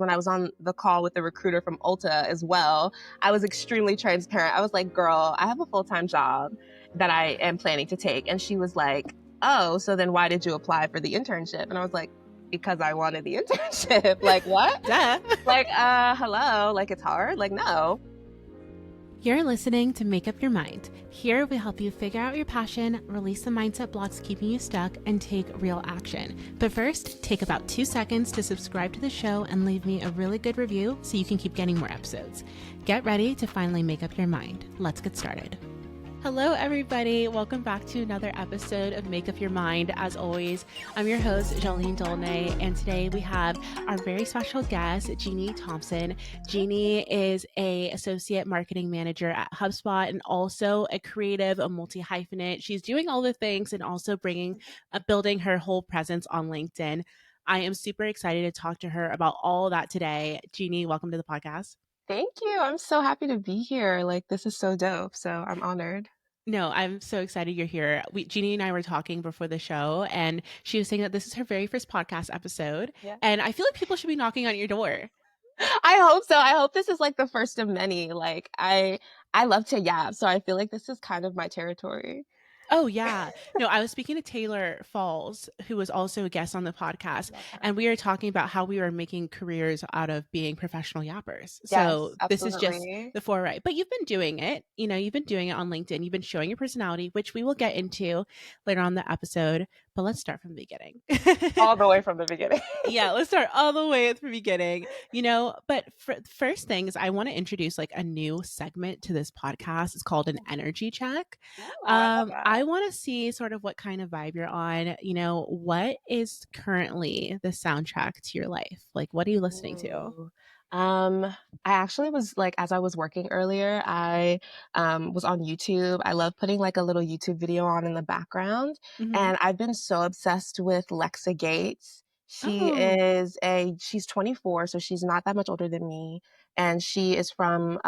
when I was on the call with the recruiter from Ulta as well, I was extremely transparent. I was like, girl, I have a full-time job that I am planning to take. And she was like, oh, so then why did you apply for the internship? And I was like, because I wanted the internship. Like, what? Duh. Like, hello, like it's hard? Like, no. You're listening to Make Up Your Mind. Here we help you figure out your passion, release the mindset blocks keeping you stuck, and take real action. But first, take about 2 seconds to subscribe to the show and leave me a really good review so you can keep getting more episodes. Get ready to finally make up your mind. Let's get started. Hello, everybody. Welcome back to another episode of Make Up Your Mind. As always, I'm your host, Jeanie Thompson, and today we have our very special guest, Jeanie Thompson. Jeanie is an associate marketing manager at HubSpot and also a creative, a multi-hyphenate. She's doing all the things and also building her whole presence on LinkedIn. I am super excited to talk to her about all that today. Jeanie, welcome to the podcast. Thank you. I'm so happy to be here. Like, this is so dope. So I'm honored. No, I'm so excited you're here. Jeanie and I were talking before the show, and she was saying that this is her very first podcast episode. Yeah. And I feel like people should be knocking on your door. I hope so. I hope this is like the first of many. Like, I love to yap, so I feel like this is kind of my territory. Oh, yeah. No, I was speaking to Taylor Falls, who was also a guest on the podcast, and we were talking about how we were making careers out of being professional yappers. So Yes, this is just absolutely. the foreright. But you've been doing it. You've been doing it on LinkedIn. You've been showing your personality, which we will get into later on the episode. But let's start from the beginning. All the way from the beginning. Yeah, let's start all the way at the beginning. But first thing is I want to introduce like a new segment to this podcast. It's called an energy check. I want to see sort of what kind of vibe you're on. What is currently the soundtrack to your life? Like, what are you listening to? I actually was like, as I was working earlier, I was on YouTube. I love putting like a little YouTube video on in the background. Mm-hmm. And I've been so obsessed with Lexa Gates. She's 24, so she's not that much older than me. And she is from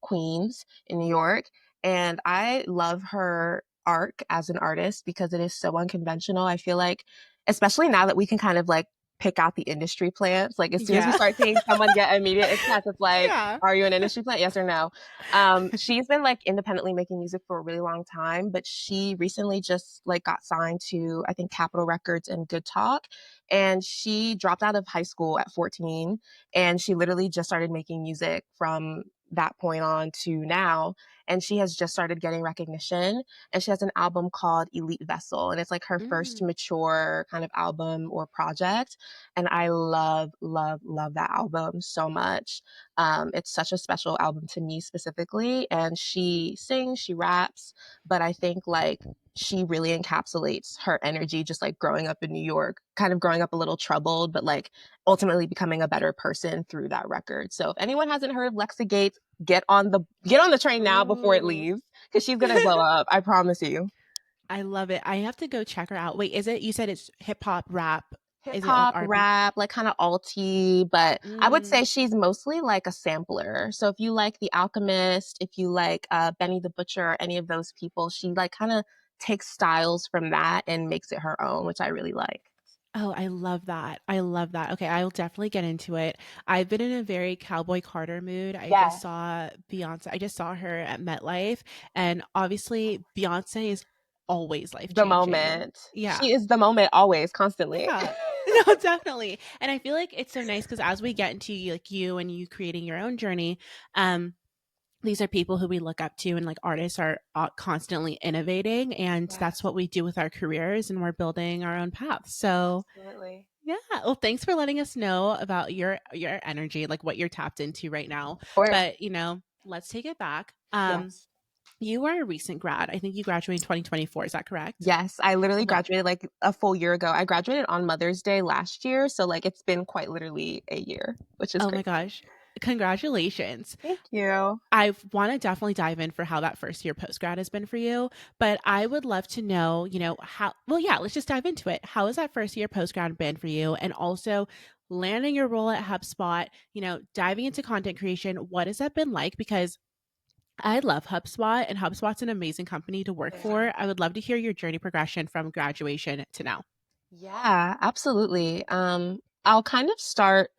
Queens in New York. And I love her arc as an artist because it is so unconventional. I feel like, especially now that we can kind of like pick out the industry plants. Like as soon as you start seeing someone get immediate success, it's like, Are you an industry plant? Yes or no? She's been like independently making music for a really long time, but she recently just like got signed to, I think, Capitol Records and Good Talk. And she dropped out of high school at 14 and she literally just started making music from that point on to now. And she has just started getting recognition. And she has an album called Elite Vessel. And it's like her first mature kind of album or project. And I love, love, love that album so much. It's such a special album to me specifically. And she sings, she raps, but I think like she really encapsulates her energy just like growing up in New York, kind of growing up a little troubled, but like ultimately becoming a better person through that record. So if anyone hasn't heard of Lexa Gates, get on the train now before it leaves, because she's gonna blow up. I promise you. I love it. I have to go check her out. Wait, you said it's hip hop rap? Hip hop, rap, like kind of alty, but I would say she's mostly like a sampler. So if you like The Alchemist, if you like Benny the Butcher, any of those people, she like kind of takes styles from that and makes it her own, which I really like. Oh, I love that. I love that. Okay, I will definitely get into it. I've been in a very Cowboy Carter mood. I just saw Beyonce. I just saw her at MetLife, and obviously Beyonce is always life-changing. The moment. Yeah. She is the moment always, constantly. Yeah. No, definitely. And I feel like it's so nice because as we get into like you and you creating your own journey, these are people who we look up to, and like artists are constantly innovating, and that's what we do with our careers, and we're building our own path. So absolutely. Yeah. Well, thanks for letting us know about your energy, like what you're tapped into right now. Sure. But let's take it back. Yes. You are a recent grad. I think you graduated in 2024. Is that correct? Yes, I literally graduated like a full year ago. I graduated on Mother's Day last year, so like it's been quite literally a year, which is great. My gosh. Congratulations. Thank you. I want to definitely dive in for how that first year post-grad has been for you, but I would love to know, let's just dive into it. How has that first year post-grad been for you? And also landing your role at HubSpot, diving into content creation, what has that been like? Because I love HubSpot, and HubSpot's an amazing company to work for. I would love to hear your journey progression from graduation to now. Yeah, absolutely. I'll kind of start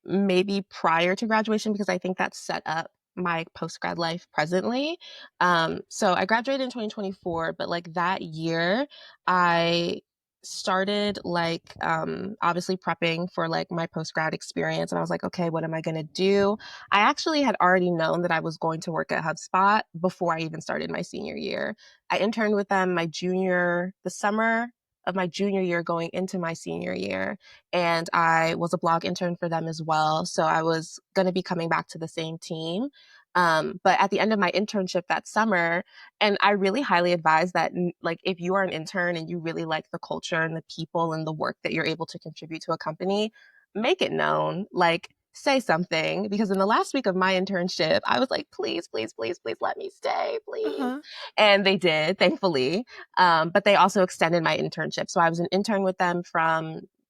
maybe prior to graduation because I think that set up my post-grad life presently. So I graduated in 2024, but like that year, I started like obviously prepping for like my post-grad experience, and I was like, okay, what am I going to do? I actually had already known that I was going to work at HubSpot before I even started my senior year. I interned with them the summer of my junior year going into my senior year, and I was a blog intern for them as well. So I was going to be coming back to the same team. But at the end of my internship that summer, and I really highly advise that, like, if you are an intern and you really like the culture and the people and the work that you're able to contribute to a company, make it known. Like, say something, because in the last week of my internship, I was like, please, please, please, please let me stay, please. Uh-huh. And they did, thankfully. But they also extended my internship. So I was an intern with them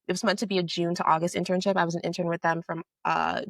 it was meant to be a June to August internship. I was an intern with them from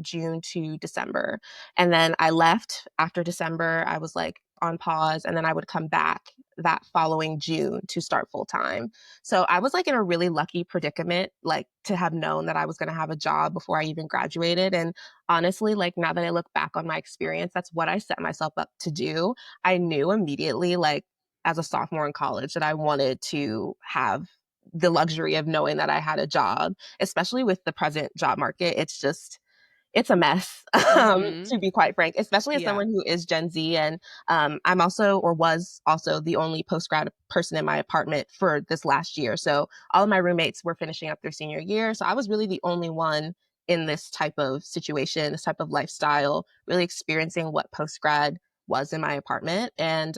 June to December. And then I left after December. I was like on pause, and then I would come back that following June to start full time. So I was like in a really lucky predicament, like to have known that I was going to have a job before I even graduated. And honestly, like now that I look back on my experience, that's what I set myself up to do. I knew immediately, like as a sophomore in college, that I wanted to have the luxury of knowing that I had a job, especially with the present job market. It's a mess, Mm-hmm. to be quite frank, especially as Yeah. someone who is Gen Z. And I'm also, or was also, the only post grad person in my apartment for this last year. So all of my roommates were finishing up their senior year. So I was really the only one in this type of situation, this type of lifestyle, really experiencing what post grad was in my apartment. And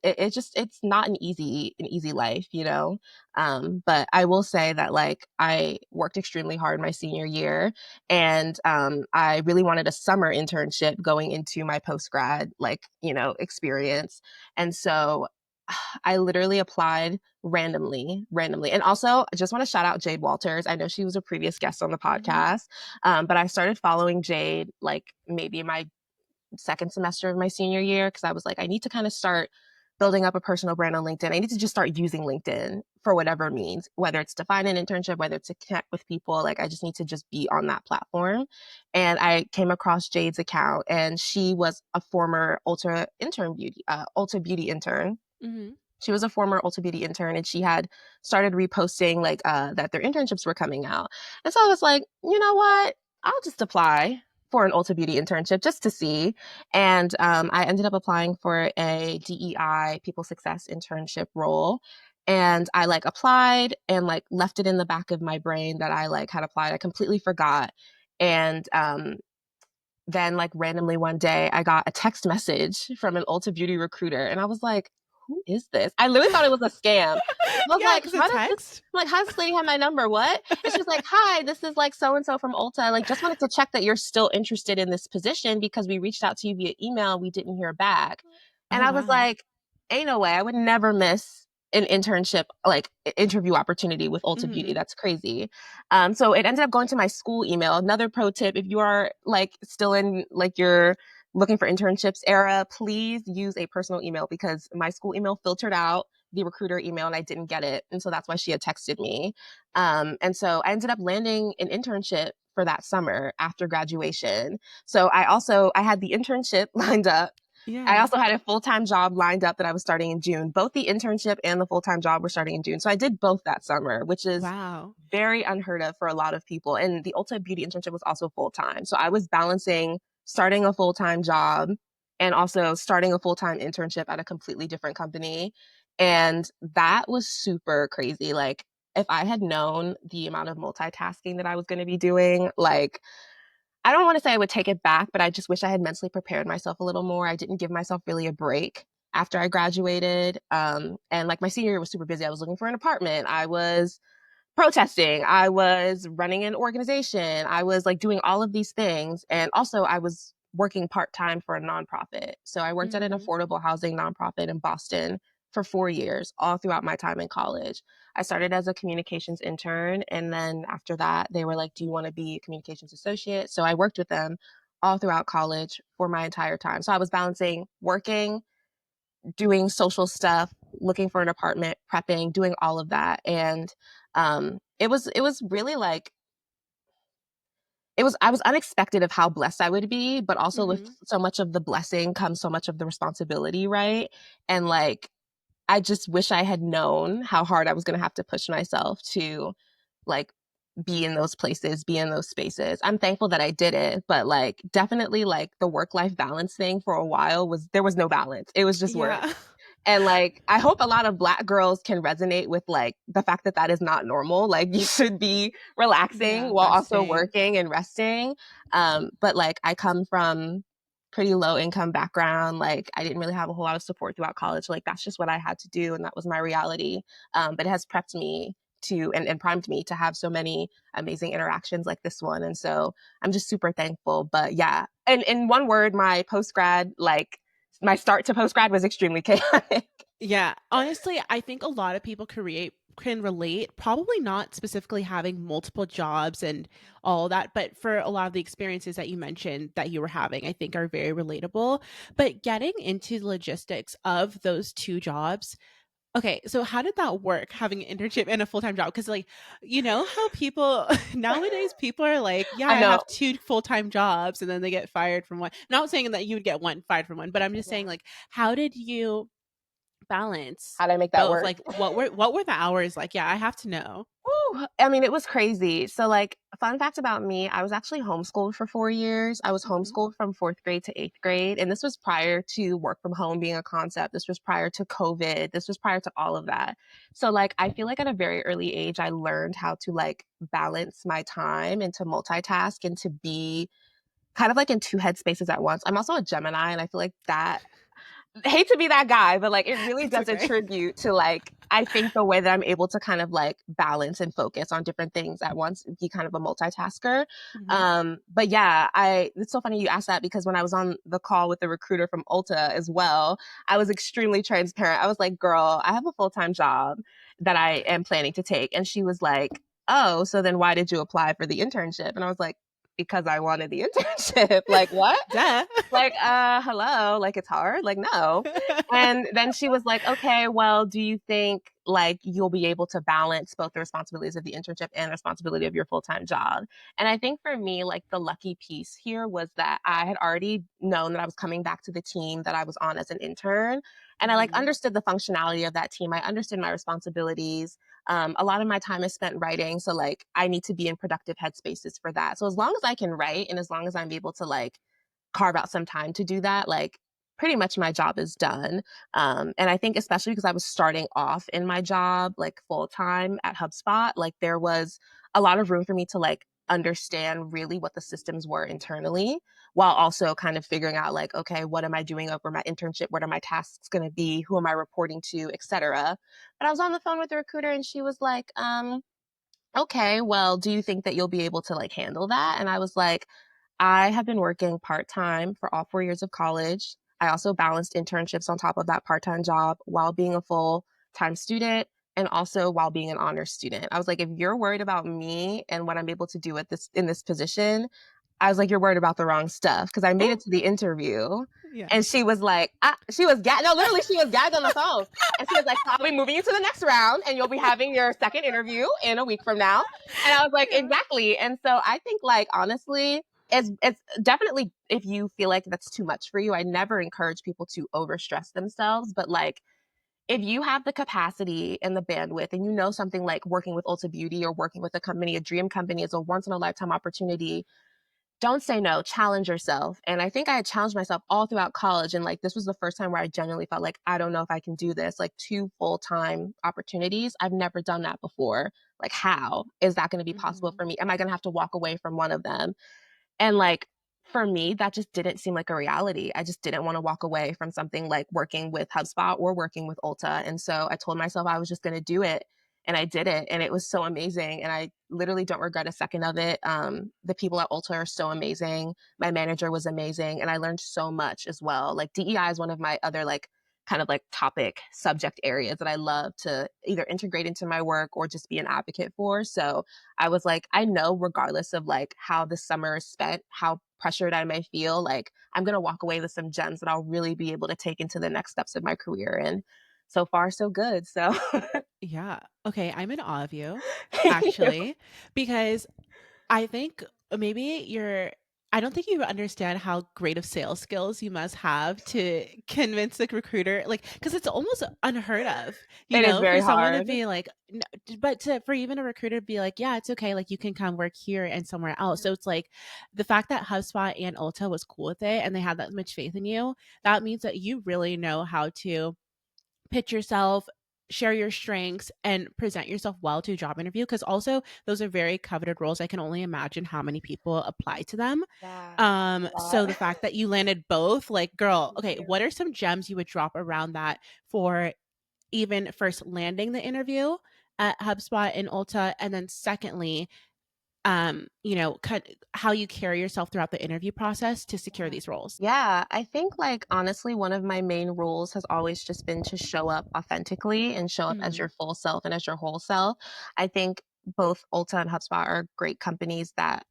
it's not an easy life, you know. But I will say that like I worked extremely hard my senior year, and I really wanted a summer internship going into my post grad, like, you know, experience. And so I literally applied randomly. And also, I just want to shout out Jade Walters. I know she was a previous guest on the Mm-hmm. podcast, but I started following Jade like maybe in my second semester of my senior year because I was like, I need to kind of start building up a personal brand on LinkedIn. I need to just start using LinkedIn for whatever means, whether it's to find an internship, whether it's to connect with people. Like, I just need to just be on that platform. And I came across Jade's account, and she was a former Ulta Beauty intern. Mm-hmm. She was a former Ulta Beauty intern, and she had started reposting like that their internships were coming out. And so I was like, you know what? I'll just apply for an Ulta Beauty internship just to see. And I ended up applying for a DEI people success internship role. And I like applied and like left it in the back of my brain that I like had applied. I completely forgot. And then like randomly one day I got a text message from an Ulta Beauty recruiter, and I was like, who is this? I literally thought it was a scam. I was Yeah, like, because a text. how does this lady have my number? What? And she's like, hi, this is like so and so from Ulta. Like, just wanted to check that you're still interested in this position because we reached out to you via email. We didn't hear back. And Oh, I was wow. like, ain't no way. I would never miss an internship, like interview opportunity with Ulta Beauty. Mm-hmm. That's crazy. So it ended up going to my school email. Another pro tip: if you are like still in like your looking for internships era, please use a personal email, because my school email filtered out the recruiter email and I didn't get it. And so that's why she had texted me. And so I ended up landing an internship for that summer after graduation. So I had the internship lined up. I Yeah. also had a full-time job lined up that I was starting in June. Both the internship and the full-time job were starting in June. So I did both that summer, which is Wow. very unheard of for a lot of people. And the Ulta Beauty internship was also full-time. So I was balancing starting a full-time job and also starting a full-time internship at a completely different company. And that was super crazy. Like, if I had known the amount of multitasking that I was going to be doing, like, I don't want to say I would take it back, but I just wish I had mentally prepared myself a little more. I didn't give myself really a break after I graduated. And like my senior year was super busy. I was looking for an apartment. I was protesting. I was running an organization. I was like doing all of these things. And also I was working part-time for a nonprofit. So I worked at an Mm-hmm. affordable housing nonprofit in Boston for 4 years, all throughout my time in college. I started as a communications intern. And then after that, they were like, do you want to be a communications associate? So I worked with them all throughout college for my entire time. So I was balancing working, doing social stuff, looking for an apartment, prepping, doing all of that. And it was really like I was unexpected of how blessed I would be, but also with Mhm. so much of the blessing comes so much of the responsibility, right? And like I just wish I had known how hard I was going to have to push myself to like be in those places, be in those spaces. I'm thankful that I did it, but like definitely like the work-life balance thing for a while was there was no balance. It was just work. Yeah. And like I hope a lot of black girls can resonate with like the fact that that is not normal. Like you should be relaxing Yeah, while also resting. working and resting. But like I come from pretty low income background. Like I didn't really have a whole lot of support throughout college. Like that's just what I had to do and that was my reality. But it has prepped me to and primed me to have so many amazing interactions like this one. And so I'm just super thankful. But yeah. And in one word, my post grad, like my start to post grad was extremely chaotic. Yeah, honestly, I think a lot of people can relate, probably not specifically having multiple jobs and all that, but for a lot of the experiences that you mentioned that you were having, I think are very relatable. But getting into the logistics of those 2 jobs, okay, so how did that work having an internship and a full-time job? Because like, you know how people nowadays people are like, "Yeah, I I know. have 2 full-time jobs," and then they get fired from one. Not saying that you would get one fired from one, but I'm just saying Yeah. like, how did you balance How did I make that both? work? Like, what were the hours like? Yeah, I have to know. Woo! I mean, it was crazy. So, like, fun fact about me, I was actually homeschooled for 4 years. I was Mhm. homeschooled from fourth grade to eighth grade. And this was prior to work from home being a concept. This was prior to COVID. This was prior to all of that. So, like, I feel like at a very early age, I learned how to like balance my time and to multitask and to be kind of like in two headspaces at once. I'm also a Gemini, and I feel like that hate to be that guy, but like it really It's does okay. attribute to like I think the way that I'm able to kind of like balance and focus on different things at once, be kind of a multitasker. Mhm. But yeah, I it's so funny you asked that because when I was on the call with the recruiter from Ulta as well, I was extremely transparent. I was like, "Girl, I have a full-time job that I am planning to take." And she was like, "Oh, so then why did you apply for the internship?" And I was like, "Because I wanted the internship." Like, "What?" Duh. Like, hello, like it's hard? Like, no. And then she was like, okay, well, do you think like you'll be able to balance both the responsibilities of the internship and the responsibility of your full-time job? And I think for me, like the lucky piece here was that I had already known that I was coming back to the team that I was on as an intern. And I like Mhm. understood the functionality of that team. I understood my responsibilities. A lot of my time is spent writing. So like I need to be in productive headspaces for that. So as long as I can write and as long as I'm able to like carve out some time to do that, like pretty much my job is done. And I think especially because I was starting off in my job like full time at HubSpot, like there was a lot of room for me to like understand really what the systems were internally while also kind of figuring out like okay what am I doing over my internship, what are my tasks going to be, who am I reporting to, etc. But I was on the phone with the recruiter and she was like okay, well, do you think that you'll be able to like handle that? And I was like, I have been working part time for all 4 years of college. I also balanced internships on top of that part time job while being a full time student and also while being an honors student. I was like, if you're worried about me and what I'm able to do at this in this position, I was like, you're worried about the wrong stuff because I made it Oh, to the interview. yeah. And she was like, she was gagged. No, literally, she was gagged on the phone. And she was like, so I'll be moving you to the next round and you'll be having your second interview in a week from now. And I was like, Yeah. exactly. And so I think, like, honestly, it's definitely if you feel like that's too much for you, I never encourage people to overstress themselves. But like, if you have the capacity and the bandwidth, and you know something like working with Ulta Beauty or working with a company, a dream company is a once in a lifetime opportunity, don't say no, challenge yourself. And I think I had challenged myself all throughout college. And like, this was the first time where I genuinely felt like, I don't know if I can do this. Like, two full time opportunities. I've never done that before. Like, how is that going to be possible Mhm. for me? Am I going to have to walk away from one of them? And like for me, that just didn't seem like a reality. I just didn't want to walk away from something like working with HubSpot or working with Ulta. And so I told myself I was just going to do it. And I did it. And it was so amazing. And I literally don't regret a second of it. The people at Ulta are so amazing. My manager was amazing. And I learned so much as well. Like DEI is one of my other like kind of like topic subject areas that I love to either integrate into my work or just be an advocate for. So I was like, I know regardless of like how the summer is spent, how pressured I may feel, like I'm gonna walk away with some gems that I'll really be able to take into the next steps of my career. And so far, so good. So Yeah. Okay, I'm in awe of you, thank you. actually, because I think maybe I don't think you understand how great of sales skills you must have to convince the recruiter, like, because it's almost unheard of, It is for very someone to hard. be like, no, but for even a recruiter to be like, yeah, it's okay, like you can come work here and somewhere else. So it's like the fact that HubSpot and Ulta was cool with it and they had that much faith in you, that means that you really know how to pitch yourself, share your strengths, and present yourself well to a job interview. Because also, those are very coveted roles. I can only imagine how many people apply to them. Yeah, a So lot. the fact that you landed both, like, girl, Thank okay, you. what are some gems you would drop around that for even first landing the interview at HubSpot and Ulta, and then secondly, how you carry yourself throughout the interview process to secure Yeah. these roles? Yeah, I think like honestly, one of my main rules has always just been to show up authentically and show up as Mhm. your full self and as your whole self. I think both Ulta and HubSpot are great companies that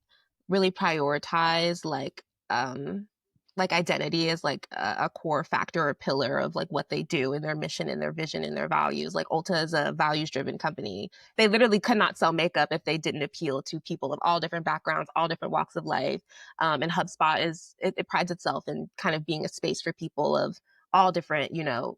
really prioritize like identity is like a core factor or pillar of like what they do in their mission and their vision and their values. Like Ulta is a values driven company. They literally could not sell makeup if they didn't appeal to people of all different backgrounds, all different walks of life. And HubSpot it prides itself in kind of being a space for people of all different,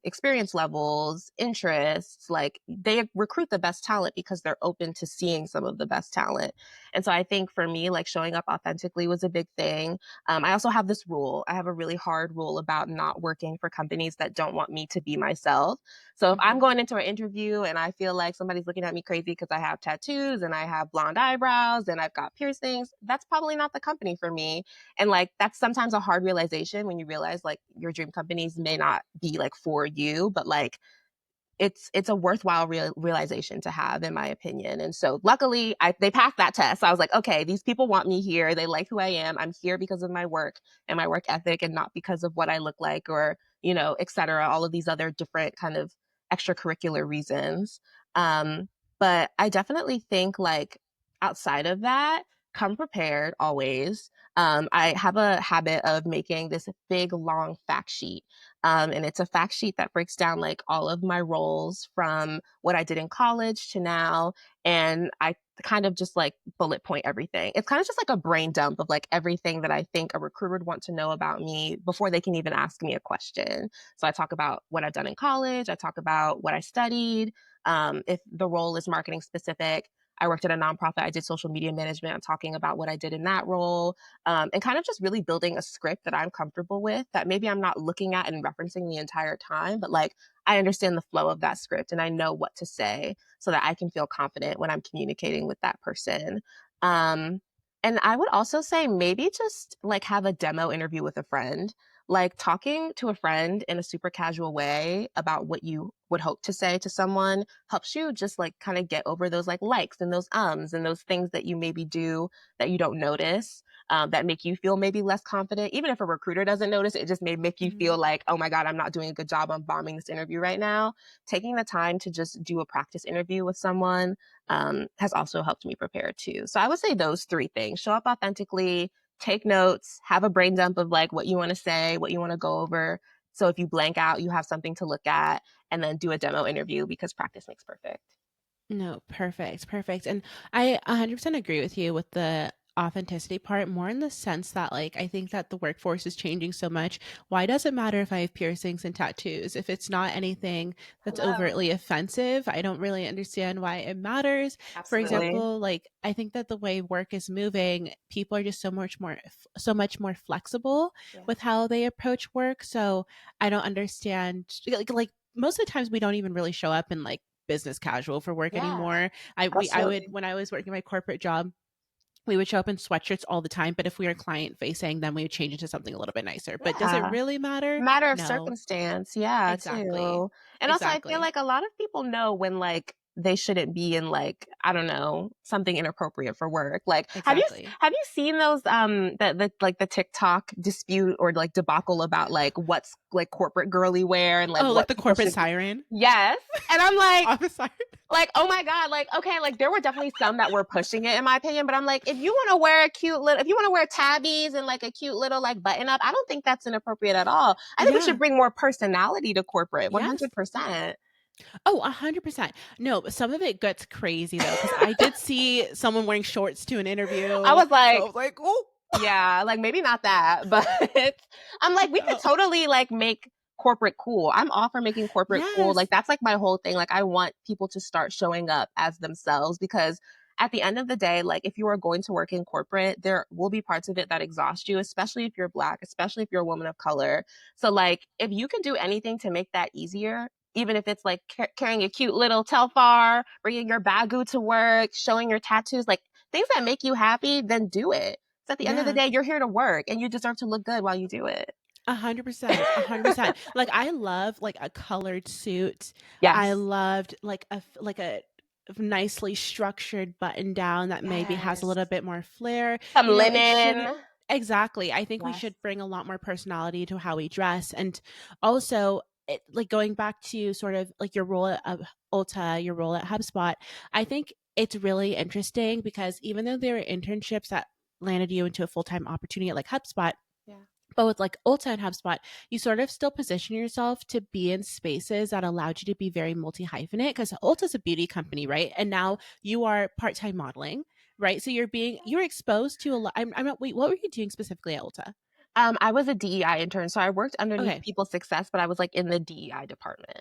experience levels, interests. Like they recruit the best talent because they're open to seeing some of the best talent. And so I think for me, like showing up authentically was a big thing. I also have this rule. I have a really hard rule about not working for companies that don't want me to be myself. So if I'm Mhm. going into an interview and I feel like somebody's looking at me crazy because I have tattoos and I have blonde eyebrows and I've got piercings, that's probably not the company for me. And like that's sometimes a hard realization when you realize like your dream companies may not be like for you, but like it's a worthwhile realization to have in my opinion. And so luckily they passed that test. So I was like, okay, these people want me here. They like who I am. I'm here because of my work and my work ethic and not because of what I look like or, et cetera, all of these other different kind of extracurricular reasons. Um, but I definitely think like outside of that, come prepared always. I have a habit of making this big long fact sheet, and it's a fact sheet that breaks down like all of my roles from what I did in college to now. And I kind of just like bullet point everything. It's kind of just like a brain dump of like everything that I think a recruiter would want to know about me before they can even ask me a question. So I talk about what I've done in college, I talk about what I studied. If the role is marketing specific, I worked at a nonprofit. I did social media management. I'm talking about what I did in that role, and kind of just really building a script that I'm comfortable with that maybe I'm not looking at and referencing the entire time, but like I understand the flow of that script and I know what to say so that I can feel confident when I'm communicating with that person. Um, and I would also say maybe just like have a demo interview with a friend, like talking to a friend in a super casual way about what you would hope to say to someone helps you just like kind of get over those like likes and those ums and those things that you maybe do that you don't notice, that make you feel maybe less confident. Even if a recruiter doesn't notice, it just may make you Mhm. feel like, oh my God, I'm not doing a good job. I'm bombing this interview right now. Taking the time to just do a practice interview with someone has also helped me prepare too. So I would say those three things: show up authentically, take notes, have a brain dump of like what you want to say, what you want to go over. So if you blank out, you have something to look at, and then do a demo interview because practice makes perfect. No, perfect, perfect. And I 100% agree with you with the authenticity part, more in the sense that, like, I think that the workforce is changing so much. Why does it matter if I have piercings and tattoos? If it's not anything that's Hello. overtly offensive, I don't really understand why it matters. For Absolutely. example, like, I think that the way work is moving, people are just so much more flexible Yeah. with how they approach work. So I don't understand, like most of the times we don't even really show up in like business casual for work Yeah. anymore. I would, Absolutely. when I was working my corporate job, we would show up in sweatshirts all the time, but if we were client facing, then we would change it to something a little bit nicer. But does it Yeah. really matter? Matter of No. circumstance, yeah, Exactly. too. And also I feel Exactly. like a lot of people know when, like, they shouldn't be in, like, I don't know, something inappropriate for work. Like, Exactly. have you seen those, the TikTok dispute or, like, debacle about, like, what's, like, corporate girly wear and, like, Oh, like what the people corporate should be. siren. Yes, and I'm like, Office siren. oh my God, like, okay, like there were definitely some that were pushing it in my opinion, but I'm like, if you want to wear a cute little, if you want to wear tabbies and like a cute little like button up, I don't think that's inappropriate at all. I think we should Yeah. bring more personality to corporate, Yes. 100%. Oh, 100%. No, but some of it gets crazy though, because I did see someone wearing shorts to an I interview. was So I like, was like, "Oh." yeah, like maybe not that, but I'm like, we could No. totally like make corporate cool. I'm all for making corporate cool. Yes. Like that's like my whole thing. Like I want people to start showing up as themselves because at the end of the day, like if you are going to work in corporate, there will be parts of it that exhaust you, especially if you're black, especially if you're a woman of color. So like if you can do anything to make that easier, even if it's like carrying a cute little telfar, bringing your bagu to work, showing your tattoos, like things that make you happy, then do it. So at the end of the Yeah. day, you're here to work and you deserve to look good while you do it. 100%, 100%. Like, I love, like, a colored suit. I Yes. loved, like a nicely structured button down that maybe has a Yes. little bit more flair. Some You know, it shouldn't. linen. Exactly. I think we Yes. should bring a lot more personality to how we dress, and also, like, going back to sort of, like, your role at Ulta, your role at HubSpot, I think it's really interesting because even though there are internships that landed you into a full-time opportunity at, like, HubSpot, Yeah. but with like Ulta and HubSpot, you sort of still position yourself to be in spaces that allowed you to be very multi-hyphenate because Ulta's a beauty company, right? And now you are part-time modeling, right? So you're exposed to a lot. I'm not, wait, what were you doing specifically at Ulta? I was a DEI intern, so I worked underneath Okay. people success, but I was like in the DEI department.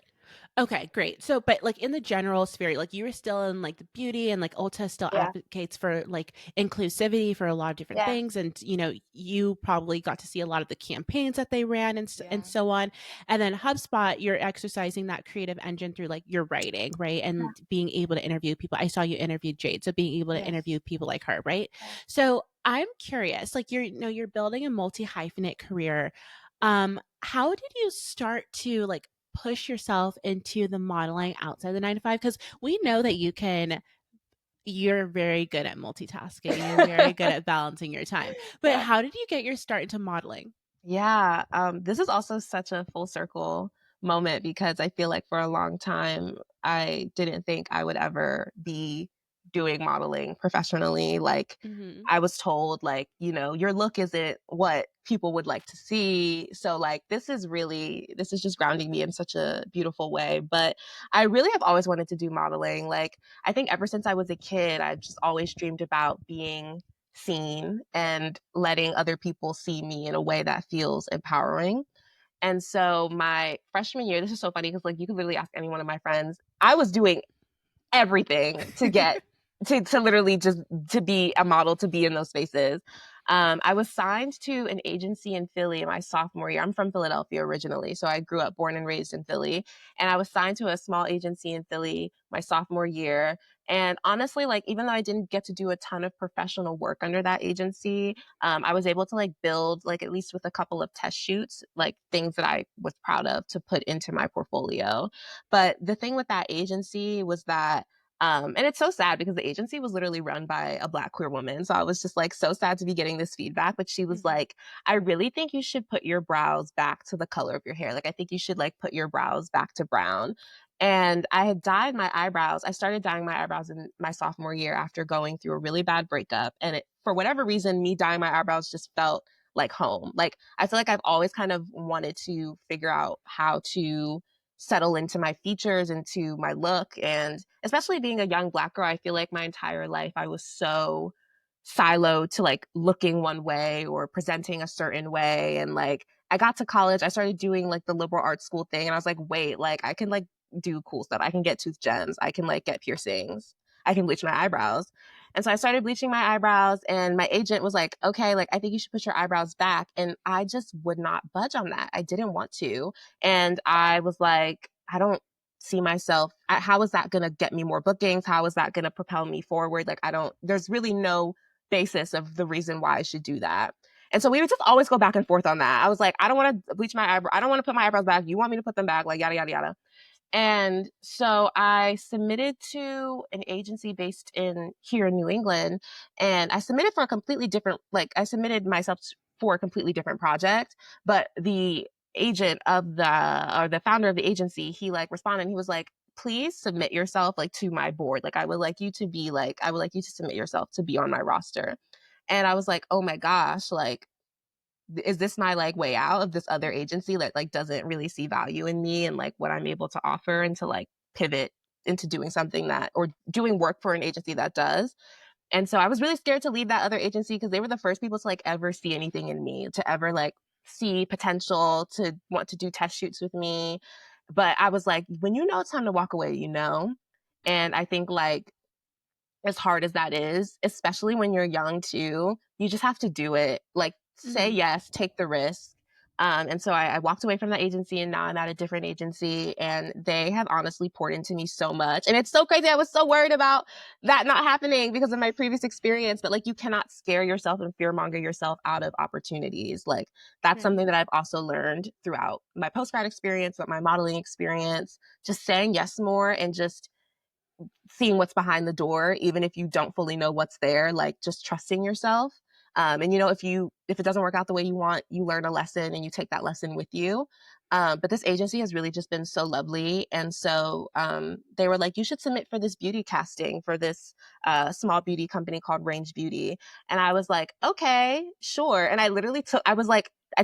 Okay, great. So, but like in the general sphere, like you were still in like the beauty and like Ulta still Yeah. advocates for like inclusivity for a lot of different Yeah. things. And, you know, you probably got to see a lot of the campaigns that they ran and Yeah. so on. And then HubSpot, you're exercising that creative engine through like your writing, right? Yeah. And being able to interview people. I saw you interview Jade. So being able to Yes. interview people like her, right? Yeah. So I'm curious, like you're, you know, you're building a multi-hyphenate career. How did you start to like push yourself into the modeling outside the 9 to 5? Because we know that you're very good at multitasking and you're very good at balancing your time. But Yeah. how did you get your start into modeling? Yeah, this is also such a full circle moment because I feel like for a long time, I didn't think I would ever be doing modeling professionally. Like, Mhm. I was told, like, your look isn't what people would like to see. So, like, this is just grounding me in such a beautiful way. But I really have always wanted to do modeling. Like, I think ever since I was a kid, I've just always dreamed about being seen and letting other people see me in a way that feels empowering. And so my freshman year, this is so funny because like you could literally ask any one of my friends. I was doing everything to get to literally just to be a model, to be in those spaces. I was signed to an agency in Philly in my sophomore year. I'm from Philadelphia originally, so I grew up born and raised in Philly. And I was signed to a small agency in Philly my sophomore year. And honestly, like even though I didn't get to do a ton of professional work under that agency, I was able to like build like at least with a couple of test shoots, like things that I was proud of to put into my portfolio. But the thing with that agency was that and it's so sad because the agency was literally run by a Black queer woman. So I was just like so sad to be getting this feedback. But she was Mhm. like, I really think you should put your brows back to the color of your hair. Like, I think you should like put your brows back to brown. And I had dyed my eyebrows. I started dyeing my eyebrows in my sophomore year after going through a really bad breakup. And for whatever reason, me dyeing my eyebrows just felt like home. Like, I feel like I've always kind of wanted to figure out how to settle into my features, into my look. And especially being a young Black girl, I feel like my entire life I was so siloed to like looking one way or presenting a certain way. And like I got to college, I started doing like the liberal arts school thing. And I was like, wait, like I can like do cool stuff. I can get tooth gems. I can like get piercings. I can bleach my eyebrows. And so I started bleaching my eyebrows, and my agent was like, okay, like I think you should put your eyebrows back. And I just would not budge on that. I didn't want to. And I was like, I don't see myself. How is that going to get me more bookings? How is that going to propel me forward? Like, there's really no basis of the reason why I should do that. And so we would just always go back and forth on that. I was like, I don't want to bleach my eyebrow. I don't want to put my eyebrows back. You want me to put them back? Like, yada, yada, yada. And so I submitted to an agency based in here in New England, and I submitted for a completely different, like I submitted myself for a completely different project, but the agent of the founder of the agency, he like responded, he was like, please submit yourself like to my board. Like I would like you to submit yourself to be on my roster. And I was like, oh my gosh, like is this my like way out of this other agency that like doesn't really see value in me and like what I'm able to offer and to like pivot into doing something that, or doing work for an agency that does. And so I was really scared to leave that other agency because they were the first people to like ever see anything in me, to ever like see potential, to want to do test shoots with me. But I was like, when you know it's time to walk away, you know? And I think like as hard as that is, especially when you're young too, you just have to do it. Like say Mm-hmm. yes, take the risk. And so I walked away from that agency and now I'm at a different agency and they have honestly poured into me so much. And it's so crazy. I was so worried about that not happening because of my previous experience, but like you cannot scare yourself and fearmonger yourself out of opportunities. Like that's Right. something that I've also learned throughout my post-grad experience, but my modeling experience, just saying yes more and just seeing what's behind the door, even if you don't fully know what's there, like just trusting yourself. And you know, if it doesn't work out the way you want, you learn a lesson and you take that lesson with you. But this agency has really just been so lovely. And so they were like, you should submit for this beauty casting for this small beauty company called Range Beauty. And I was like, okay, sure. And I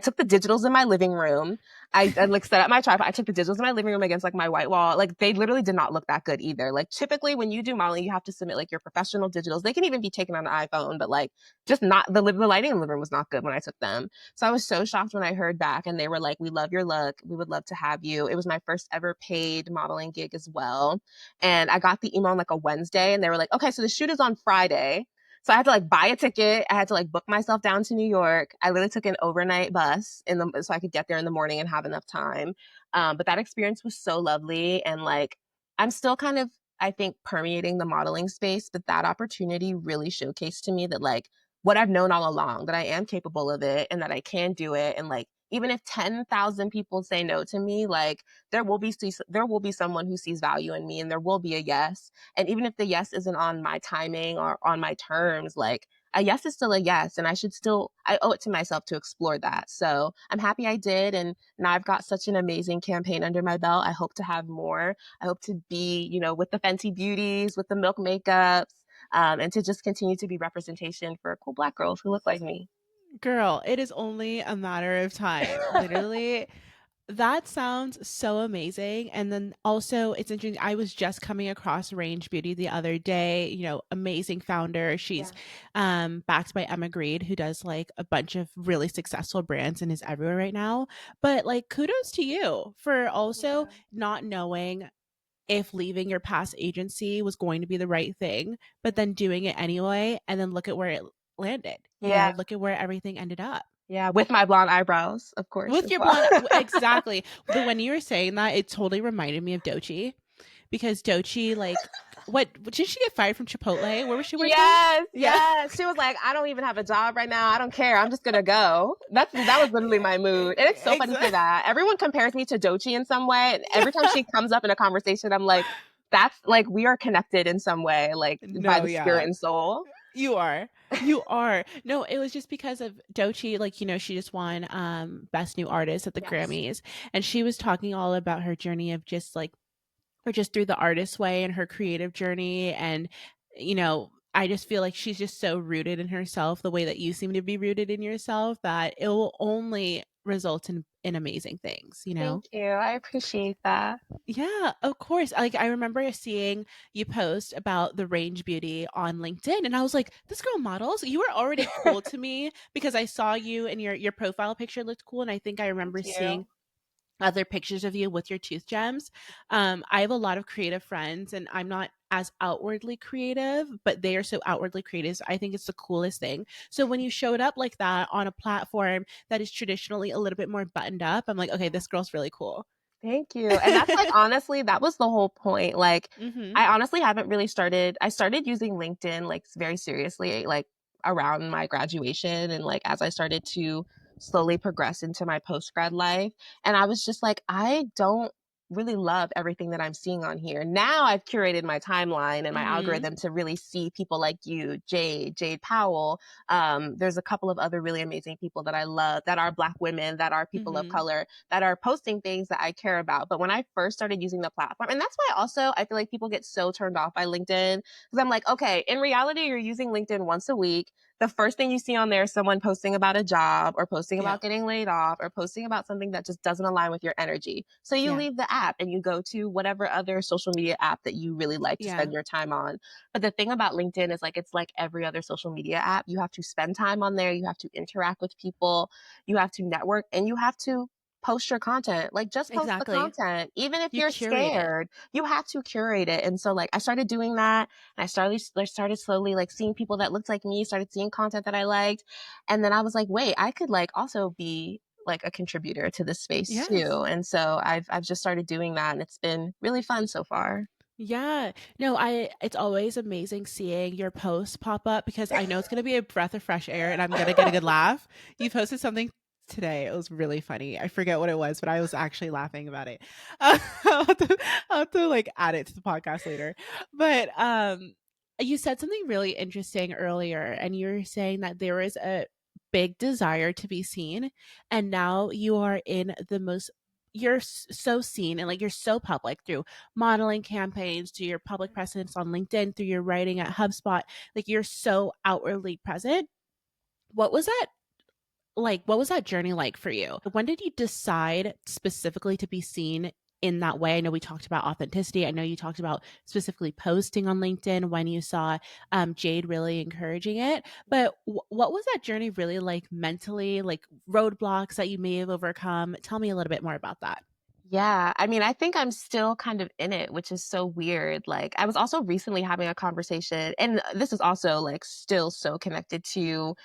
took the digitals in my living room. I like set up my tripod. I took the digitals in my living room against like my white wall. Like they literally did not look that good either. Like typically when you do modeling, you have to submit like your professional digitals. They can even be taken on an iPhone, but like just not the lighting in the living room was not good when I took them. So I was so shocked when I heard back and they were like, we love your look. We would love to have you. It was my first ever paid modeling gig as well. And I got the email on like a Wednesday and they were like, okay, so the shoot is on Friday. So I had to like buy a ticket. I had to like book myself down to New York. I literally took an overnight bus so I could get there in the morning and have enough time. But that experience was so lovely. And like, I'm still kind of, I think, permeating the modeling space, but that opportunity really showcased to me that like what I've known all along, that I am capable of it and that I can do it. And like, even if 10,000 people say no to me, like there will be someone who sees value in me and there will be a yes. And even if the yes isn't on my timing or on my terms, like a yes is still a yes. And I owe it to myself to explore that. So I'm happy I did. And now I've got such an amazing campaign under my belt. I hope to have more. I hope to be, you know, with the Fenty Beauties, with the Milk Makeups, and to just continue to be representation for cool Black girls who look like me. Girl, it is only a matter of time. Literally, that sounds so amazing. And then also, it's interesting. I was just coming across Range Beauty the other day, you know, amazing founder. She's Yeah. backed by Emma Grede, who does like a bunch of really successful brands and is everywhere right now. But like, kudos to you for also Yeah. not knowing if leaving your past agency was going to be the right thing, but then doing it anyway. And then look at where it landed. You Yeah. know, look at where everything ended up. Yeah. With my blonde eyebrows, of course, With as your well. blonde, exactly. The when you were saying that, it totally reminded me of Dochi because Dochi, like, what did she get fired from Chipotle? Where was she working? Yes, Yeah, yes. She was like, I don't even have a job right now. I don't care. I'm just gonna go. That was literally my mood. And it's so funny to say exactly. that. Everyone compares me to Doechii in some way. And every time Yeah. she comes up in a conversation, I'm like, that's like we are connected in some way, like by No, the spirit yeah. and soul. You are. You are. No, it was just because of Dochi, like, you know, she just won Best New Artist at the Yes. Grammys. And she was talking all about her journey of just like or just through the artist way and her creative journey. And, you know, I just feel like she's just so rooted in herself, the way that you seem to be rooted in yourself, that it will only result in amazing things, you know? Thank you. I appreciate that. Yeah, of course. Like I remember seeing you post about the Range Beauty on LinkedIn and I was like, this girl models. You were already cool to me because I saw you and your profile picture looked cool and I think I Thank remember seeing you. other pictures of you with your tooth gems. I have a lot of creative friends and I'm not as outwardly creative, but they are so outwardly creative. So I think it's the coolest thing. So when you showed up like that on a platform that is traditionally a little bit more buttoned up, I'm like, okay, this girl's really cool. Thank you. And that's like honestly, that was the whole point. Like hmm I honestly haven't really I started using LinkedIn like very seriously like around my graduation and like as I started to slowly progress into my post grad life. And I was just like, I don't really love everything that I'm seeing on here. Now I've curated my timeline and my hmm algorithm to really see people like you, Jade Powell. There's a couple of other really amazing people that I love that are Black women, that are people of hmm color that are posting things that I care about. But when I first started using the platform, and that's why also I feel like people get so turned off by LinkedIn because I'm like, okay, in reality, you're using LinkedIn once a week. the first thing you see on there is someone posting about a job or posting Yeah. about getting laid off or posting about something that just doesn't align with your energy. So you Yeah. leave the app and you go to whatever other social media app that you really like to Yeah. spend your time on. But the thing about LinkedIn is like it's like every other social media app. You have to spend time on there, you have to interact with people, you have to network, and you have to post your content. Like just post the Exactly. content. Even if You you're curate it. scared, you have to curate it. And so like I started doing that, and I started slowly like seeing people that looked like me, started seeing content that I liked. And then I was like, wait, I could like also be like a contributor to this space Yes. too. And so I've just started doing that, and it's been really fun so far. Yeah. No, it's always amazing seeing your posts pop up because I know it's going to be a breath of fresh air and I'm going to get a good laugh. You posted something today. It was really funny. I forget what it was, but I was actually laughing about it. I'll have to like add it to the podcast later. But you said something really interesting earlier and you were saying that there is a big desire to be seen and now you are in the most so seen and like you're so public through modeling campaigns, to your public presence on LinkedIn, through your writing at HubSpot. Like you're so outwardly present. What was that like? What was that journey like for you? When did you decide specifically to be seen in that way? I know we talked about authenticity. I know you talked about specifically posting on LinkedIn when you saw Jade really encouraging it. But what was that journey really like mentally, like roadblocks that you may have overcome? Tell me a little bit more about that. Yeah, I mean, I think I'm still kind of in it, which is so weird. Like, I was also recently having a conversation, and this is also like still so connected to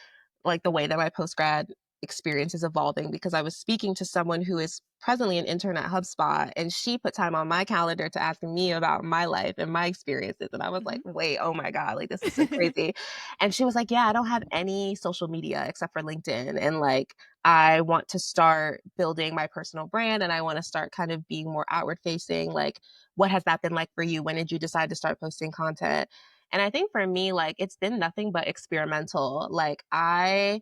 like the way that my post-grad experience is evolving, because I was speaking to someone who is presently an intern at HubSpot, and she put time on my calendar to ask me about my life and my experiences. And I was like, Mhm. wait, oh my God, like this is so crazy. And she was like, yeah, I don't have any social media except for LinkedIn. And like, I want to start building my personal brand and I want to start kind of being more outward facing. Like, what has that been like for you? When did you decide to start posting content? And I think for me, like, it's been nothing but experimental. Like, I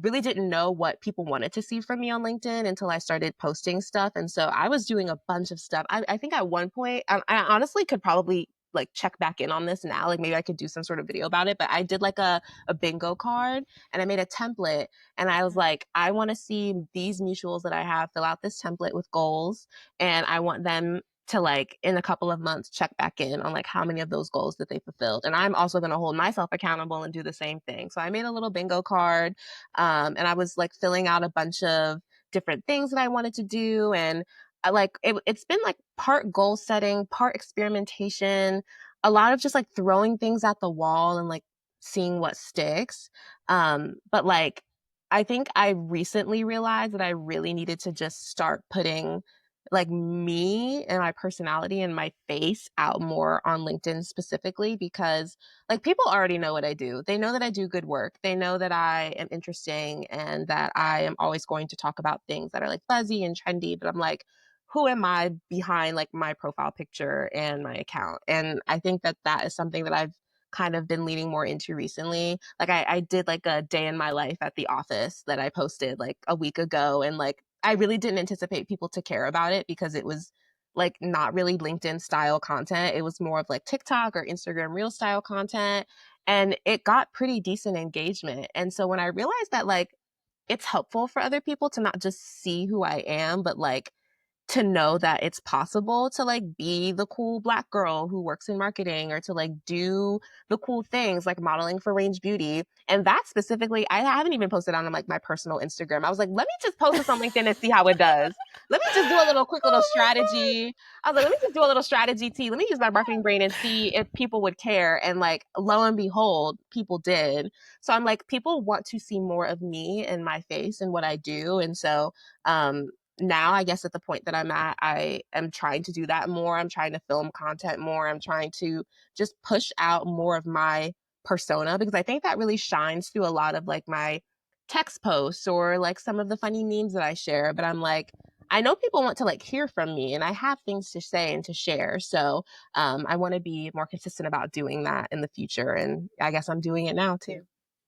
really didn't know what people wanted to see from me on LinkedIn until I started posting stuff. And so I was doing a bunch of stuff. I think at one point, I honestly could probably like check back in on this now. Like maybe I could do some sort of video about it. But I did like a bingo card and I made a template. And I was like, I want to see these mutuals that I have fill out this template with goals. And I want them to like in a couple of months check back in on like how many of those goals that they fulfilled. And I'm also going to hold myself accountable and do the same thing. So I made a little bingo card, and I was like filling out a bunch of different things that I wanted to do. And I like it's been like part goal setting, part experimentation, a lot of just like throwing things at the wall and like seeing what sticks. But like I think I recently realized that I really needed to just start putting like me and my personality and my face out more on LinkedIn specifically, because like people already know what I do. They know that I do good work. They know that I am interesting and that I am always going to talk about things that are like fuzzy and trendy. But I'm like, who am I behind like my profile picture and my account? And I think that that is something that I've kind of been leaning more into recently. Like I did like a day in my life at the office that I posted like a week ago. And like I really didn't anticipate people to care about it because it was like not really LinkedIn style content. It was more of like TikTok or Instagram reel style content. And it got pretty decent engagement. And so when I realized that like it's helpful for other people to not just see who I am, but like to know that it's possible to like be the cool black girl who works in marketing, or to like do the cool things like modeling for Range Beauty. And that specifically, I haven't even posted on like my personal Instagram. I was like, let me just post this on LinkedIn and see how it does. Let me just do a little quick little Oh my strategy. I was like, let me just do a little strategy tea. Let me use my marketing brain and see if people would care. And like, lo and behold, people did. So I'm like, people want to see more of me and my face and what I do. And so, um, now I guess at the point that I'm at, I am trying to do that more. I'm trying to film content more. I'm trying to just push out more of my persona, because I think that really shines through a lot of like my text posts or like some of the funny memes that I share. But I'm like, I know people want to like hear from me and I have things to say and to share. So I want to be more consistent about doing that in the future. And I guess I'm doing it now too.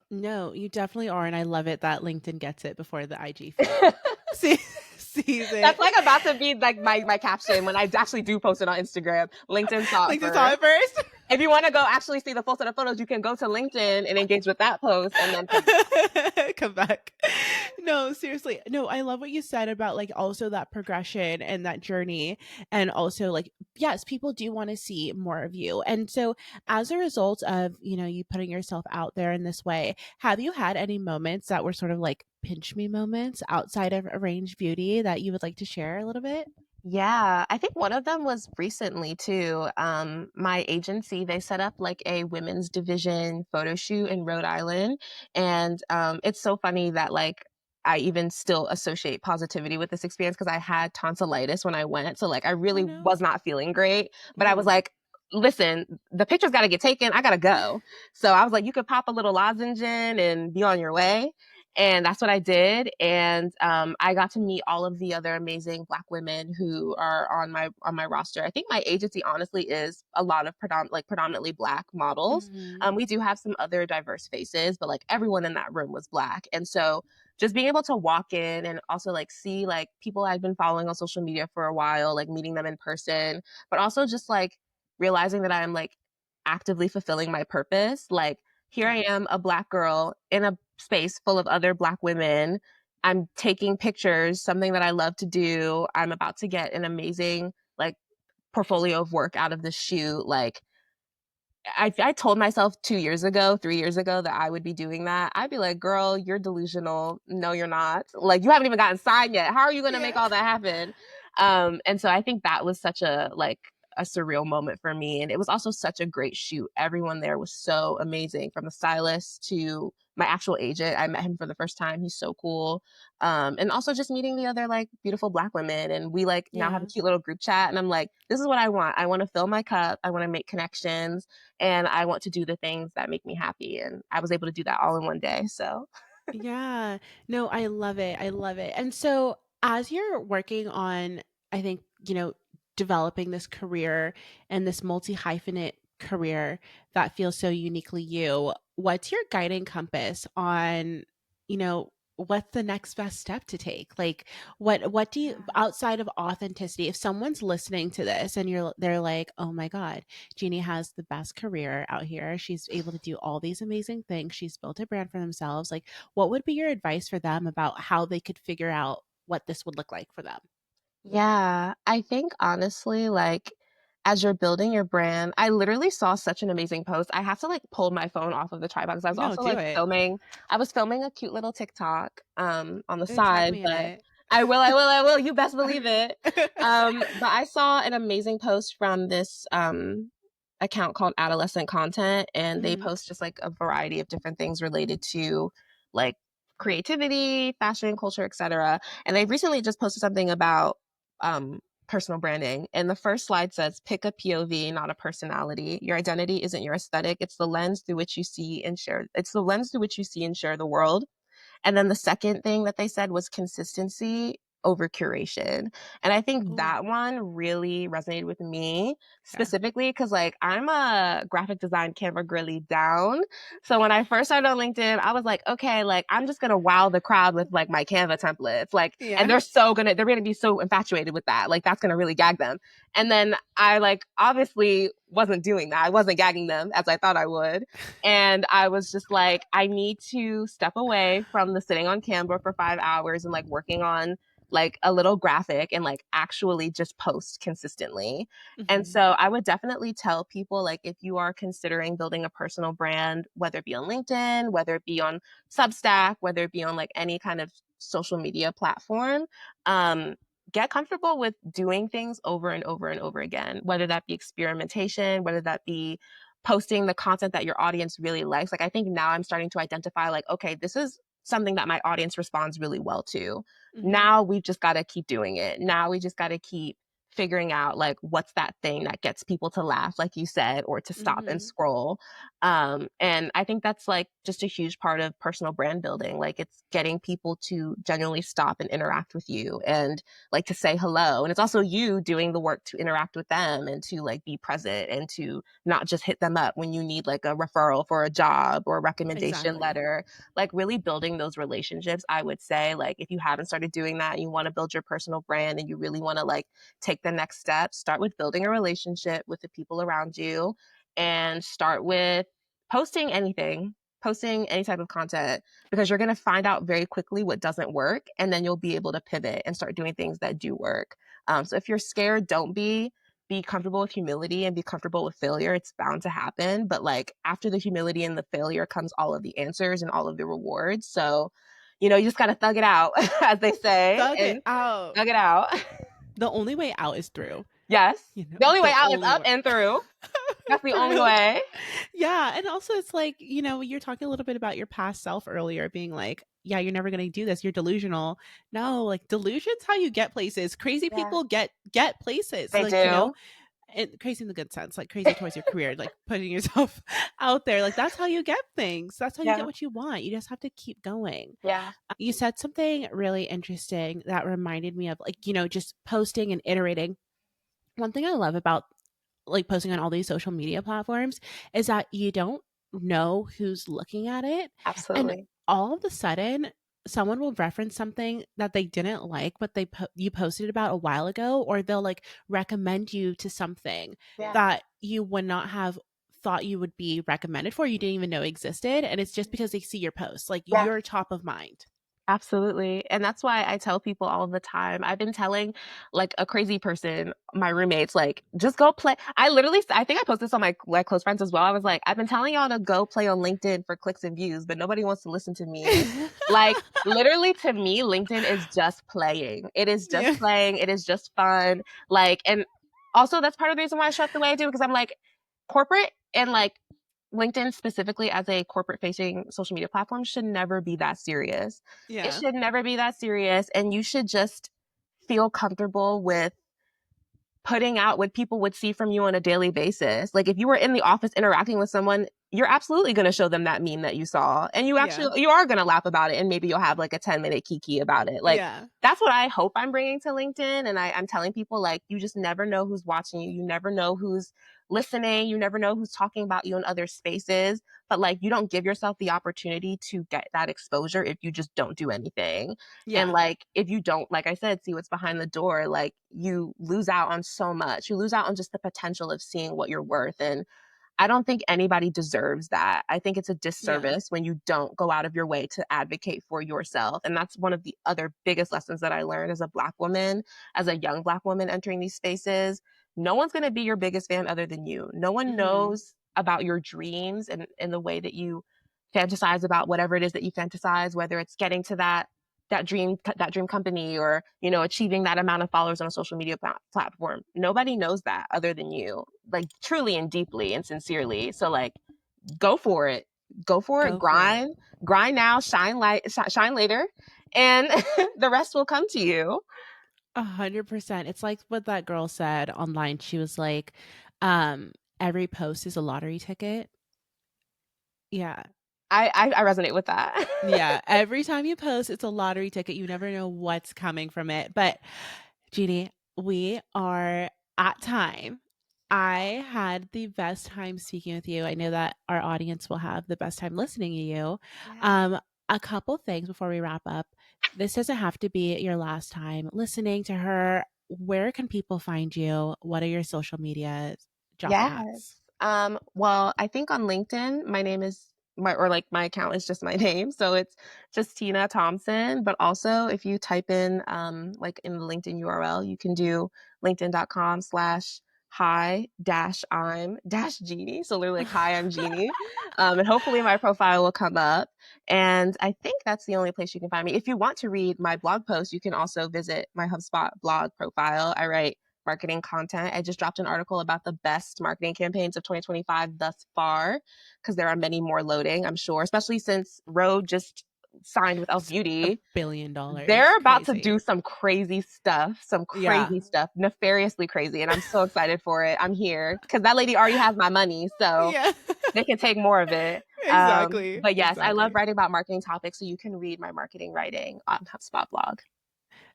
No, you definitely are, and I love it that LinkedIn gets it before the IG feed see sees That's it. like about to be like my caption when I actually do post it on Instagram. LinkedIn saw it LinkedIn saw first. it first. If you want to go actually see the full set of photos, you can go to LinkedIn and engage with that post and then come. Come back. No, seriously. No, I love what you said about like also that progression and that journey. And also like, yes, people do want to see more of you. And so as a result of, you putting yourself out there in this way, have you had any moments that were sort of like pinch me moments outside of arranged beauty that you would like to share a little bit? Yeah, I think one of them was recently too. My agency, they set up like a women's division photo shoot in Rhode Island. And it's so funny that like I even still associate positivity with this experience because I had tonsillitis when I went. So like I Oh really no. was not feeling great. But I was Mm. like, listen, the picture's got to get taken. I got to go. So I was like, you could pop a little lozenge in and be on your way. And that's what I did. And I got to meet all of the other amazing Black women who are on my roster. I think my agency honestly is a lot of predominantly Black models. Hmm. We do have some other diverse faces, but like everyone in that room was Black. And so just being able to walk in and also like see like people I'd been following on social media for a while, like meeting them in person, but also just like realizing that I'm like actively fulfilling my purpose. Like here I Yeah. am, a Black girl in a space full of other Black women. I'm taking pictures, something that I love to do. I'm about to get an amazing like portfolio of work out of this shoot. Like I told myself 2 years ago, 3 years ago that I would be doing that. I'd be like, girl, you're delusional. No, you're not. Like you haven't even gotten signed yet. How are you going to make Yeah. all that happen? And so I think that was such a like a surreal moment for me. And it was also such a great shoot. Everyone there was so amazing, from the stylist to my actual agent. I met him for the first time. He's so cool. And also just meeting the other like beautiful Black women. And we like now have a Yeah. cute little group chat. And I'm like, this is what I want. I want to fill my cup. I want to make connections, and I want to do the things that make me happy. And I was able to do that all in one day. So Yeah. No, I love it. I love it. And so as you're working on, I think, developing this career and this multi-hyphenate career that feels so uniquely you, what's your guiding compass on, what's the next best step to take? Like what do you, outside of authenticity, if someone's listening to this and they're like, "Oh my God, Jeanie has the best career out here. She's able to do all these amazing things. She's built a brand for themselves." Like, what would be your advice for them about how they could figure out what this would look like for them? yeah, I think honestly, like as you're building your brand, I literally saw such an amazing post. I have to like pull my phone off of the tripod because I was No, also do like it. filming. I was filming a cute little TikTok on the Tag side, me in but it. I will. You best believe it. But I saw an amazing post from this account called Adolescent Content, and they Mhm. post just like a variety of different things related to like creativity, fashion, culture, etc. And they recently just posted something about um, personal branding. And the first slide says, pick a POV, not a personality. Your identity isn't your aesthetic. It's the lens through which you see and share. It's the lens through which you see and share the world. And then the second thing that they said was consistency over curation. And I think Ooh, that one really resonated with me yeah. specifically because, like, I'm a graphic design Canva girly down. So when I first started on LinkedIn, I was like, okay, like, I'm just going to wow the crowd with like my Canva templates. Like, and Yeah. they're going to be so infatuated with that. Like, that's going to really gag them. And then I, like, obviously wasn't doing that. I wasn't gagging them as I thought I would. And I was just like, I need to step away from the sitting on Canva for 5 hours and like working on like a little graphic and like actually just post consistently. And Mhm. so I would definitely tell people, like, if you are considering building a personal brand, whether it be on LinkedIn, whether it be on Substack, whether it be on like any kind of social media platform, um, get comfortable with doing things over and over and over again, whether that be experimentation, whether that be posting the content that your audience really likes. Like I think now I'm starting to identify like, okay, this is something that my audience responds really well to. Mhm. Now we've just got to keep doing it. Now we just got to keep figuring out like what's that thing that gets people to laugh, like you said, or to stop and Mhm. scroll. And I think that's like just a huge part of personal brand building. Like it's getting people to genuinely stop and interact with you and like to say hello. And it's also you doing the work to interact with them and to like be present and to not just hit them up when you need like a referral for a job or a recommendation Exactly. letter. Like really building those relationships. I would say like if you haven't started doing that, you want to build your personal brand and you really want to like take the next step, start with building a relationship with the people around you and start with posting anything, posting any type of content, because you're going to find out very quickly what doesn't work. And then you'll be able to pivot and start doing things that do work. So if you're scared, don't be comfortable with humility and be comfortable with failure. It's bound to happen. But like after the humility and the failure comes all of the answers and all of the rewards. So, you know, you just got to thug it out, as they say, Thug it and out. thug it out. The only way out is through. Yes. You know, The only way the out is only up way. and through. That's the only Through. way. Yeah. And also, it's like, you know, you're talking a little bit about your past self earlier, being like, yeah, you're never going to do this. You're delusional. No, like delusion's how you get places. Crazy Yeah. people get places. They Like, you know, do. and crazy in the good sense, like crazy towards your career, like putting yourself out there. Like, that's how you get things. That's how you get Yeah. what you want. You just have to keep going. Yeah. You said something really interesting that reminded me of, like, you know, just posting and iterating. One thing I love about like posting on all these social media platforms is that you don't know who's looking at it. And Absolutely. all of a sudden, someone will reference something that they didn't like, but you posted about a while ago, or they'll like recommend you to something Yeah. that you would not have thought you would be recommended for, you didn't even know existed. And it's just because they see your posts, like Yeah. you're top of mind. Absolutely. And that's why I tell people all the time. I've been telling like a crazy person, my roommates, like, just go play. I think I posted this on my close friends as well. I was like, I've been telling y'all to go play on LinkedIn for clicks and views, but nobody wants to listen to me. Like, literally to me, LinkedIn is just playing. It is just Yeah. playing. It is just fun. Like, and also that's part of the reason why I show up the way I do, because I'm like, corporate and like LinkedIn specifically as a corporate facing social media platform should never be that serious. It Yeah. should never be that serious. And you should just feel comfortable with putting out what people would see from you on a daily basis. Like if you were in the office interacting with someone, you're absolutely going to show them that meme that you saw. And Yeah. you are going to laugh about it. And maybe you'll have like a 10-minute kiki about it. Like Yeah. that's what I hope I'm bringing to LinkedIn. And I'm telling people, like, you just never know who's watching you. You never know who's listening. You never know who's talking about you in other spaces. But like, you don't give yourself the opportunity to get that exposure if you just don't do anything. And Yeah. like, if you don't, like I said, see what's behind the door, like you lose out on so much. You lose out on just the potential of seeing what you're worth. And I don't think anybody deserves that. I think it's a Yeah. disservice when you don't go out of your way to advocate for yourself. And that's one of the other biggest lessons that I learned as a Black woman, as a young Black woman entering these spaces. No one's going to be your biggest fan other than you. No one Hmm. knows about your dreams and the way that you fantasize about whatever it is that you fantasize, whether it's getting to that dream company, or you know, achieving that amount of followers on a social media platform. Nobody knows that other than you, like truly and deeply and sincerely. So like, go for it, Go for it. grind now, shine later, and the rest will come to you. 100%. It's like what that girl said online. She was like, um, every post is a lottery ticket. Yeah. I resonate with that. Yeah. Every time you post, it's a lottery ticket. You never know what's coming from it. But Jeannie, we are at time. I had the best time speaking with you. I know that our audience will have the best time listening to you. Yeah. Um, a couple things before we wrap up. This doesn't have to be your last time listening to her. Where can people find you? What are your social media job Yes. hats? Well, I think on LinkedIn, my name is my account is just my name. So it's just Tina Thompson. But also if you type in, like in the LinkedIn URL, you can do linkedin.com/hi dash I'm dash Jeanie. So literally like, hi, I'm Jeanie. And hopefully my profile will come up. And I think that's the only place you can find me. If you want to read my blog post, you can also visit my HubSpot blog profile. I write marketing content. I just dropped an article about the best marketing campaigns of 2025 thus far, because there are many more loading, I'm sure, especially since Rode just signed with Elf A Beauty. billion dollars. They're about to do Crazy. some Yeah. crazy stuff, nefariously crazy. And I'm so excited for it. I'm here because that lady already has my money. So Yeah. they can take more of it. Exactly. But yes, I love Exactly. writing about marketing topics. So you can read my marketing writing on HubSpot blog.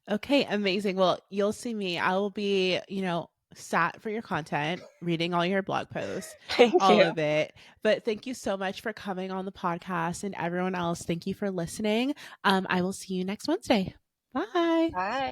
Okay, amazing. Well, you'll see me. I will be, you know, sat for your content, reading all your blog posts, Thank all you. of it. But thank you so much for coming on the podcast, and everyone else, thank you for listening. I will see you next Wednesday. Bye. Bye.